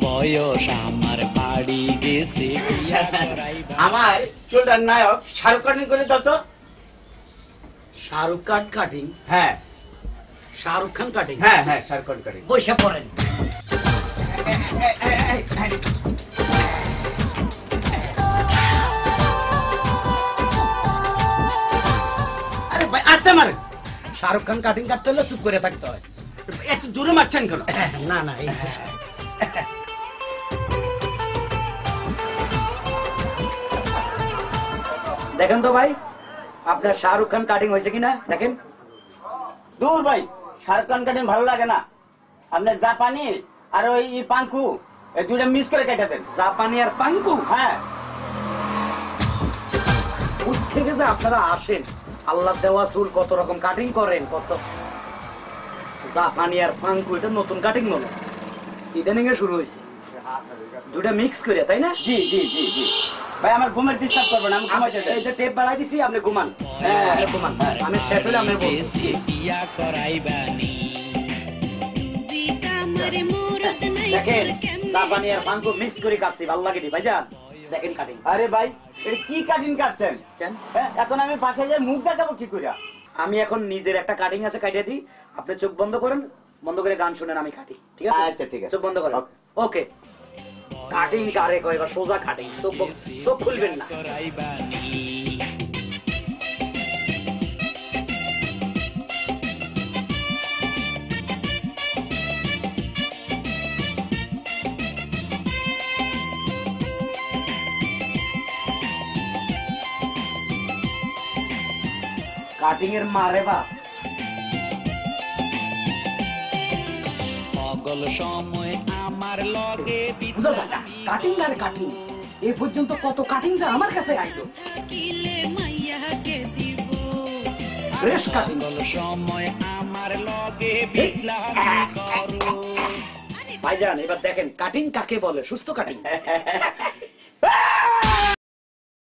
বয়স আমার বাড়ি গেছে আমার চুলটার নায়ক শাহরুখ কাটিং করে দাও তো। শাহরুখ খান কাটিং? হ্যাঁ শাহরুখ খান কাটিং? হ্যাঁ হ্যাঁ শাহরুখ খান কাটিং। বসে পড়েন। আরে ভাই আচ্ছা মারেন। শাহরুখ খান কাটিং কাটতে হলে চুপ করে থাকতে হয়। একটু দূরে মারছেন কেন? না না এই দেখেন তো ভাই আপনার শাহরুখ খান কাটিং হয়েছে কিনা দেখেন। দূর ভাই, শাহরুখ খান কাটিং ভালো লাগে না। আপনার জাপানি আর ওই পাঙ্কু এই দুইটা মিস করে কেটে দেন। জাপানি আর পাঙ্কু? হ্যাঁ। কোথ থেকে যে আপনারা আসেন, আল্লাহ দেওয়া চুল কত রকম কাটিং করেন, কত জাপানি আর পাঙ্কু, এটা নতুন কাটিং বলে ইদানিং এ শুরু হয়েছে, দুটা মিক্স করে, তাই না? জি জি জি জি ভাই, আমার ঘুমের ডিস্টার্ব করবেন, আমি ঘুমাইতে যাই। এই যে টেপ বাড়াই দিছি, আপনি ঘুমান। হ্যাঁ আপনি ঘুমান, আমি শেষ হলে আমি বলছি। দেখেন জাপানি আর পাঙ্কু মিক্স করে কাটছি, ভালো লাগে ভাইজান, দেখেন কাটিং। আরে ভাই এটা কি কাটিং কাটছেন? কেন এখন আমি পাশে যাই মুখ দেখাবো কি করে? আমি এখন নিজের একটা কাটিং আছে, কাটিয়ে দিই। আপনি চোখ বন্ধ করেন, বন্ধ করে গান শুনেন, আমি কাটি, ঠিক আছে? আচ্ছা ঠিক আছে, চোখ বন্ধ করেন। ওকে, কাটিং কারে কয়, এবার সোজা কাটিং, চোখ খুলবেন না। কাটিং এর মারে বাপ, পাগল সময় আমার লগে বুঝা যায় না, কাটিং আর কাটিং। এই পর্যন্ত কত কাটিং যে আমার কাছে আইলো, ফ্রেশ কাটিং। পাগল সময় আমার লগে ভাইজান এবার দেখেন কাটিং কাকে বলে, সুস্থ কাটিং।